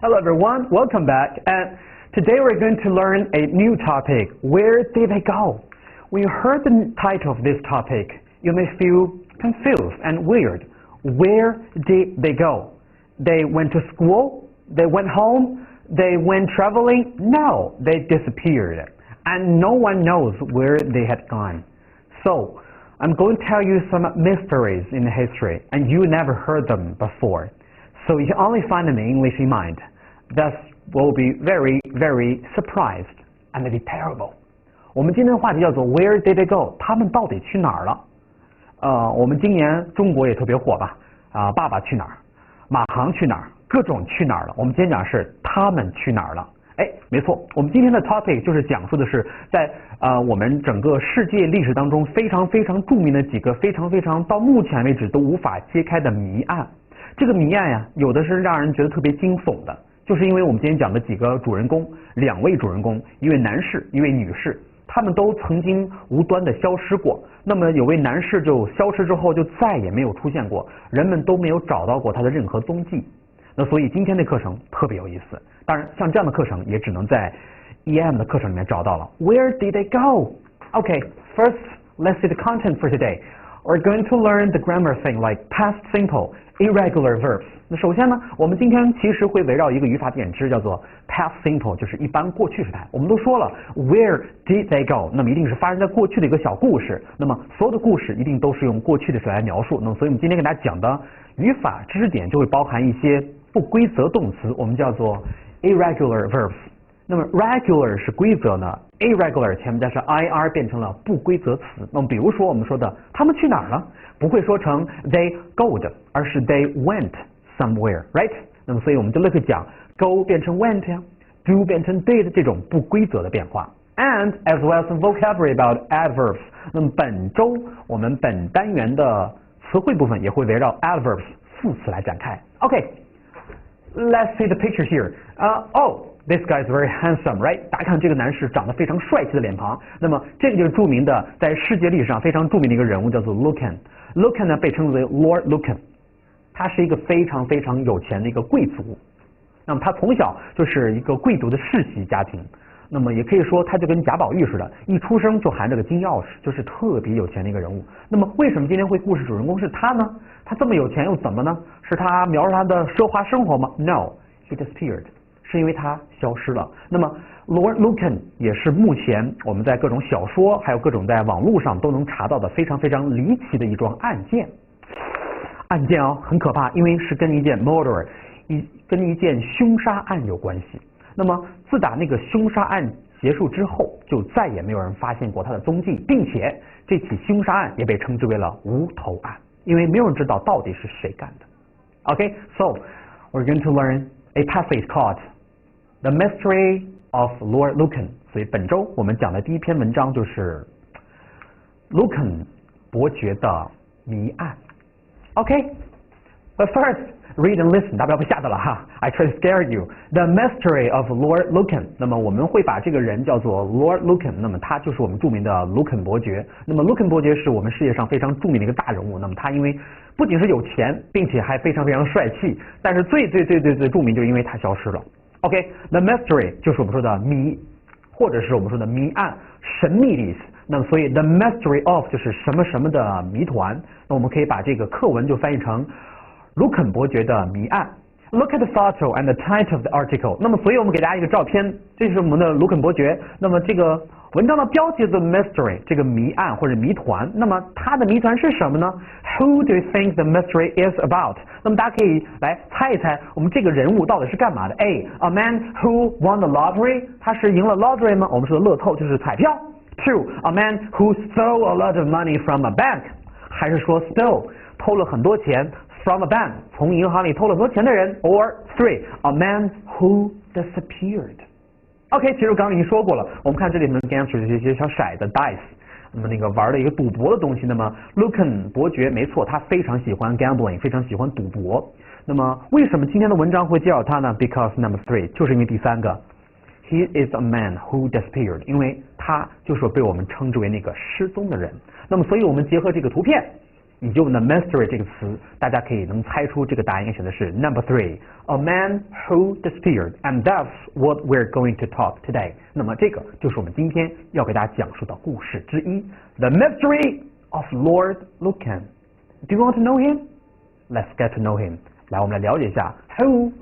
Hello everyone, welcome back. And today we're going to learn a new topic. Where did they go? When you heard the title of this topic, you may feel confused and weird. Where did they go? They went to school? They went home? They went traveling? No, they disappeared. And no one knows where they had gone. So, I'm going to tell you some mysteries in history, and you never heard them before. So you can only find them in English in mind. Thus, will be very, very surprised and maybe terrible. 我们今天的话题叫做 Where did they go? 他们到底去哪儿了？我们今年中国也特别火吧？爸爸去哪儿？马航去哪儿？各种去哪儿了？我们今天讲的是他们去哪儿了？哎，没错，我们今天的 topic 就是讲述的是在我们整个世界历史当中非常非常著名的几个非常非常到目前为止都无法揭开的谜案。这个谜案呀，有的是让人觉得特别惊悚的，就是因为我们今天讲的几个主人公，两位主人公，一位男士，一位女士，他们都曾经无端的消失过。那么有位男士就消失之后就再也没有出现过，人们都没有找到过他的任何踪迹。那所以今天的课程特别有意思。当然，像这样的课程也只能在 EM 的课程里面找到了。Where did they go? Okay, first, let's see the content for today. We're going to learn the grammar thing like past simple, irregular verbs. 那首先呢，我们今天其实会围绕一个语法点知，叫做 past simple， 就是一般过去时态。我们都说了 Where did they go? 那么一定是发生在过去的一个小故事。那么所有的故事一定都是用过去的时来描述。那么所以我们今天给大家讲的语法知识点就会包含一些不规则动词，我们叫做 irregular verbs。那么 regular 是规则呢 ，irregular 前面加上 ir 变成了不规则词。那么比如说我们说的他们去哪儿了，不会说成 they go 的，而是 they went somewhere，right？ 那么所以我们就立刻讲 go 变成 went 呀 ，do 变成 did 这种不规则的变化。And as well as some vocabulary about adverbs。那么本周我们本单元的词汇部分也会围绕 adverbs 副词来展开。OK。Let's see the picture here. This guy is very handsome, right? 大家看这个男士长得非常帅气的脸庞。那么这个就是著名的，在世界历史上非常著名的一个人物，叫做 Lucan。Lucan 呢被称为 Lord Lucan， 他是一个非常非常有钱的一个贵族。那么他从小就是一个贵族的世袭家庭。那么也可以说他就跟贾宝玉似的，一出生就含着个金钥匙，就是特别有钱的一个人物。那么为什么今天故事主人公是他呢？他这么有钱又怎么呢？是他描述他的奢华生活吗 ？No, he disappeared， 是因为他消失了。那么 Lord Lucan 也是目前我们在各种小说还有各种在网络上都能查到的非常非常离奇的一桩案件。案件很可怕，因为是跟一件 murder， 跟一件凶杀案有关系。那么自打那个凶杀案结束之后，就再也没有人发现过他的踪迹，并且这起凶杀案也被称之为了无头案，因为没有人知道到底是谁干的。Okay, so we're going to learn a passage called The Mystery of Lord Lucan。所以本周我们讲的第一篇文章就是 Lucan 伯爵的谜案。Okay，but first。Read and listen， 大家不要被吓到了哈。I try to scare you. The mystery of Lord Lucan。那么我们会把这个人叫做 Lord Lucan， 那么他就是我们著名的 Lucan 伯爵。那么 Lucan 伯爵是我们世界上非常著名的一个大人物。那么他因为不仅是有钱，并且还非常非常帅气，但是最著名就是因为他消失了。OK，the mystery 就是我们说的谜，或者是我们说的谜案、神秘的意思。那么所以 the mystery of 就是什么什么的谜团。那我们可以把这个课文就翻译成卢肯伯爵的谜案。Look at the photo and the title of the article。 那么所以我们给大家一个照片，这是我们的卢肯伯爵。那么这个文章的标题是 mystery， 这个谜案或者谜团。那么它的谜团是什么呢？ Who do you think the mystery is about？ 那么大家可以来猜一猜，我们这个人物到底是干嘛的？ A man who won the lottery， 他是赢了 lottery 吗？我们说的乐透就是彩票。 Two, a man who stole a lot of money from a bank， 还是说 stole 偷了很多钱from a bank， 从银行里偷了很多钱的人。 Or three, a man who disappeared。 OK， 其实我刚刚已经说过了，我们看这里面 answer 这些小骰子 dice， 那么那个玩的一个赌博的东西。那么 Lucan 伯爵没错，他非常喜欢 gambling， 非常喜欢赌博。那么为什么今天的文章会介绍他呢？ Because number three， 就是因为第三个 He is a man who disappeared， 因为他就是被我们称之为那个失踪的人。那么所以我们结合这个图片以及我们的 mystery 这个词，大家可以能猜出这个答案应该选的是 number 3 a man who disappeared and that's what we're going to talk today 那么这个就是我们今天要给大家讲述的故事之一 The mystery of Lord Lucan Do you want to know him? Let's get to know him 来我们来了解一下 who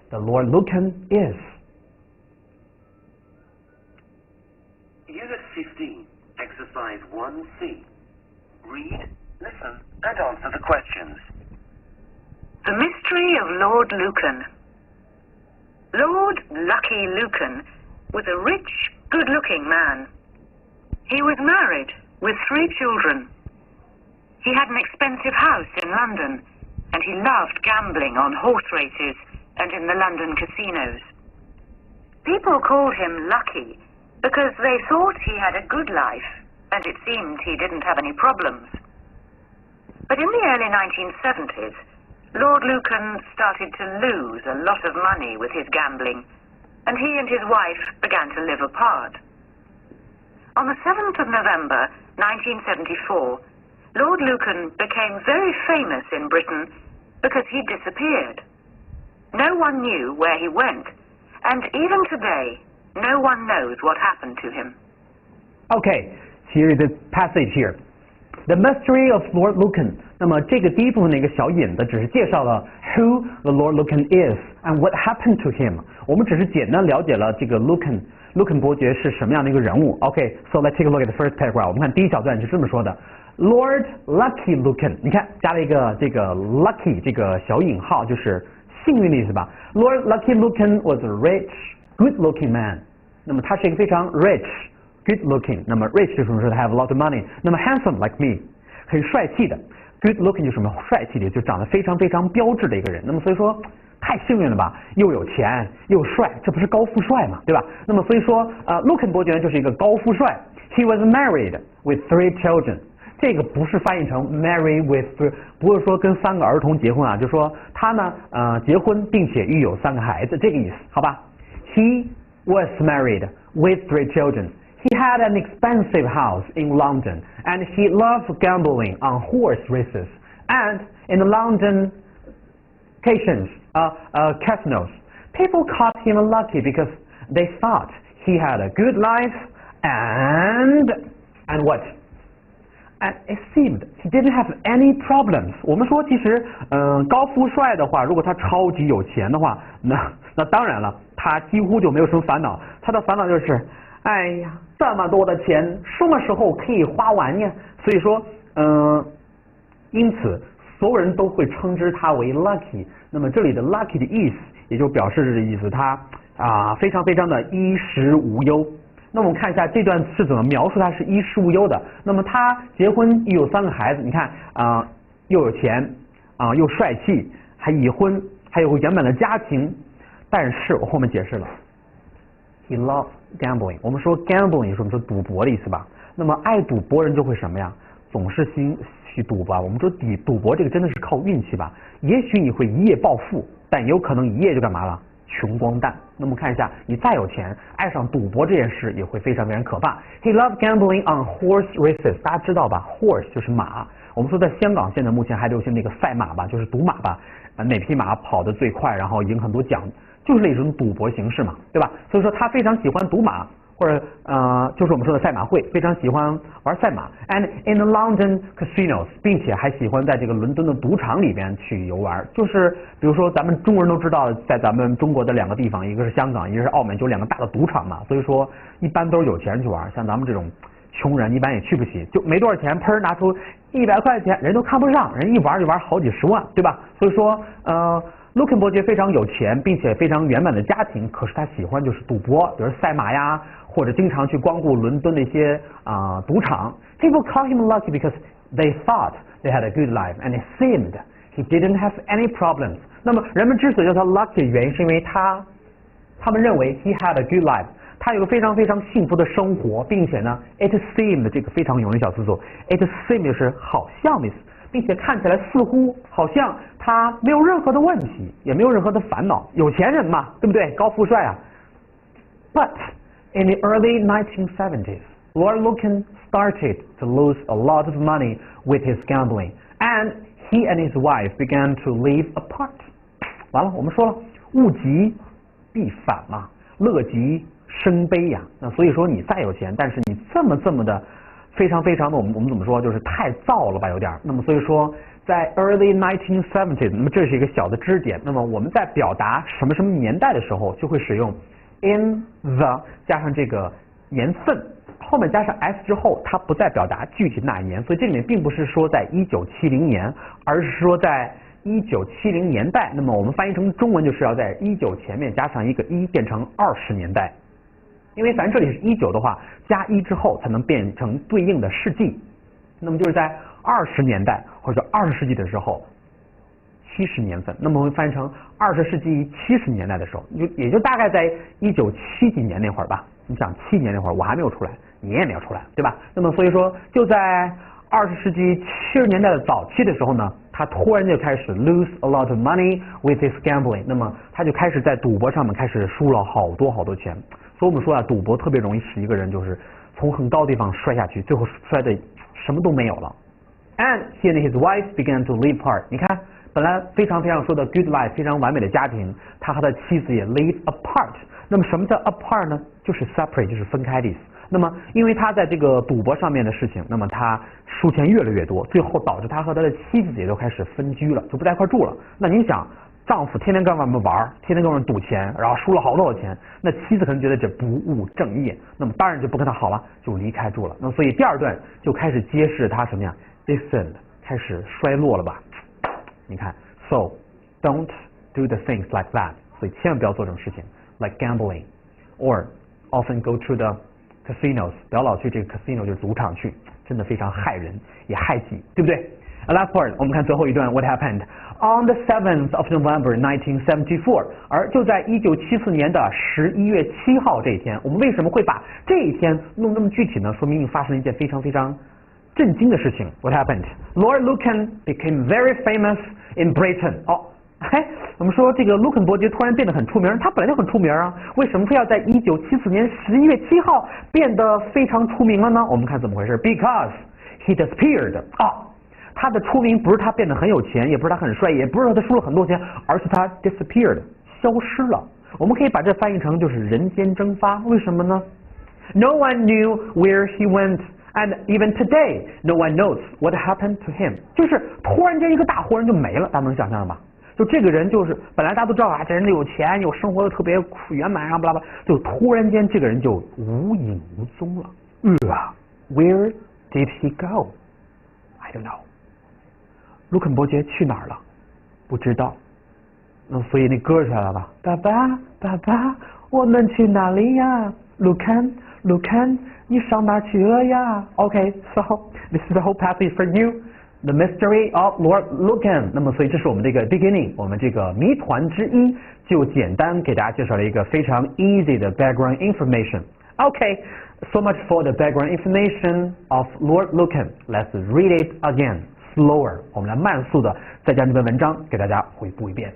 the Lord Lucan is Unit 15 Exercise 1C Read Listen and answer the questions. The Mystery of Lord Lucan. Lord Lucky Lucan was a rich, good-looking man. He was married with 3 children. He had an expensive house in London, and he loved gambling on horse races and in the London casinos. People called him Lucky because they thought he had a good life, and it seemed he didn't have any problems. But in the early 1970s, Lord Lucan started to lose a lot of money with his gambling, and he and his wife began to live apart. On the 7th of November 1974, Lord Lucan became very famous in Britain because he disappeared. No one knew where he went, and even today, no one knows what happened to him. Okay, here is the passage here.The mystery of Lord Lucan 那么这个第一部分的一个小引子只是介绍了 who the Lord Lucan is and what happened to him 我们只是简单了解了这个 Lucan 伯爵是什么样的一个人物 OK so let's take a look at the first paragraph 我们看第一小段是这么说的 Lord Lucky Lucan 你看加了一个这个 Lucky 这个小引号就是幸运的意思吧 Lord Lucky Lucan was a rich good looking man 那么他是一个非常 rich good looking 那么 rich 就是说 have a lot of money 那么 handsome like me 很帅气的 good looking 就是什么帅气的就长得非常非常标致的一个人那么所以说太幸运了吧又有钱又帅这不是高富帅嘛对吧那么所以说Lucan 伯爵就是一个高富帅 he was married with 3 children 这个不是翻译成 married with 不是说跟3个儿童结婚啊就是说他呢结婚并且育有3个孩子这个意思好吧 he was married with 3 children He had an expensive house in London, and he loved gambling on horse races and in the London casinos. People called him lucky because they thought he had a good life and what? And it seemed he didn't have any problems. 我们说其实高富帅的话，如果他超级有钱的话，那当然了，他几乎就没有什么烦恼。他的烦恼就是。哎呀，这么多的钱，什么时候可以花完呀？所以说，因此所有人都会称之他为 lucky。那么这里的 lucky 的意思，也就表示这意思，他非常非常的衣食无忧。那么我们看一下这段是怎么描述他是衣食无忧的。那么他结婚又有3个孩子，你看又有钱又帅气，还已婚，还有个圆满的家庭。但是我后面解释了。He loved gambling 我们说 gambling 也是我们说赌博的意思吧那么爱赌博人就会什么呀总是兴许赌吧我们说赌博这个真的是靠运气吧也许你会一夜暴富但也有可能一夜就干嘛了穷光蛋那么看一下你再有钱爱上赌博这件事也会非常非常可怕 He loved gambling on horse races 大家知道吧 horse 就是马我们说在香港现在目前还流行那个赛马吧就是赌马吧哪匹马跑得最快然后赢很多奖就是一种赌博形式嘛对吧所以说他非常喜欢赌马或者就是我们说的赛马会非常喜欢玩赛马 and in the London casinos 并且还喜欢在这个伦敦的赌场里边去游玩就是比如说咱们中国人都知道在咱们中国的2个地方一个是香港一个是澳门就2个大的赌场嘛所以说一般都是有钱人去玩像咱们这种穷人一般也去不起就没多少钱砰拿出100块钱人都看不上人一玩就玩好几十万对吧所以说Lucan 伯爵非常有钱并且非常圆满的家庭可是他喜欢就是赌博比如赛马呀或者经常去光顾伦敦的一些赌场 People call him lucky because they thought they had a good life and it seemed he didn't have any problems 那么人们之所以叫他 lucky 的原因是因为他们认为 he had a good life 他有个非常非常幸福的生活并且呢 it seemed 这个非常有名的小词组 it seemed 就是好像的意思并且看起来似乎好像他没有任何的问题也没有任何的烦恼有钱人嘛对不对高富帅啊 But in the early 1970s Lord Lucan started to lose a lot of money with his gambling And he and his wife began to live apart. 完了，我们说了，物极必反嘛，乐极生悲呀。那所以说你再有钱，但是你这么的非常的，我们怎么说，就是太造了吧，有点。那么所以说，在 early 1970s， 那么这是一个小的知识点。那么我们在表达什么年代的时候，就会使用 in the 加上这个年份，后面加上 s 之后，它不再表达具体哪一年。所以这里面并不是说在1970年，而是说在1970年代。那么我们翻译成中文就是要在19前面加上一个1，变成20年代。因为咱这里是19的话，加1之后才能变成对应的世纪。那么就是在20年代或者20世纪的时候，70年份。那么我们翻译成20世纪70年代的时候，也就大概在1970几年那会儿吧。你想70年那会儿我还没有出来，你也没有出来，对吧？那么所以说就在20世纪70年代的早期的时候呢，他突然就开始 lose a lot of money with his gambling。那么他就开始在赌博上面开始输了好多钱。所以我们说啊，赌博特别容易使一个人就是从很高的地方摔下去，最后摔的什么都没有了。And he and his wife began to live apart。你看，本来非常说的 good life， 非常完美的家庭，他和他的妻子也 live apart。那么什么叫 apart 呢？就是 separate， 就是分开的意思。那么因为他在这个赌博上面的事情，那么他输钱越来越多，最后导致他和他的妻子也都开始分居了，就不在一块住了。那您想，丈夫天天跟外面玩，天天跟外面赌钱，然后输了好多钱，那妻子可能觉得这不务正业，那么当然就不跟他好了，就离开住了。那所以第二段就开始揭示他什么呀 descend， 开始衰落了吧。你看 ，so don't do the things like that， 所以千万不要做这种事情 ，like gambling or often go to the casinos， 不要老去这个 casino 就是赌场去，真的非常害人也害己，对不对？Last part， 我们看最后一段 ，What happened on the 7th of November 1974？ 而就在1974年的11月7号这一天，我们为什么会把这一天弄那么具体呢？说明发生了一件非常震惊的事情。What happened? Lord Lucan became very famous in Britain。我们说这个卢肯伯爵突然变得很出名，他本来就很出名啊，为什么非要在1974年11月7号变得非常出名了呢？我们看怎么回事 ？Because he disappeared。他的出名不是他变得很有钱，也不是他很帅，也不是说他输了很多钱，而是他 disappeared， 消失了。我们可以把这翻译成就是人间蒸发。为什么呢 ？No one knew where he went, and even today, no one knows what happened to him。就是突然间一个大活人就没了，大家能想象吗？就这个人就是本来大家都知道啊，这人有钱，有生活的特别圆满啊，巴拉巴拉，就突然间这个人就无影无踪了。Where did he go? I don't know。卢肯伯爵去哪儿了？不知道。所以那歌出来了吧？爸爸，爸爸，我们去哪里呀？卢肯，卢肯，你上哪儿去了呀 ？Okay, so this is the whole passage for you. The mystery of Lord Lucan。 那么所以这是我们这个 beginning， 我们这个谜团之一，就简单给大家介绍了一个非常 easy 的 background information。 Okay, so much for the background information of Lord Lucan. Let's read it again, slower。 我们来慢速的再将这篇文章给大家回顾一遍。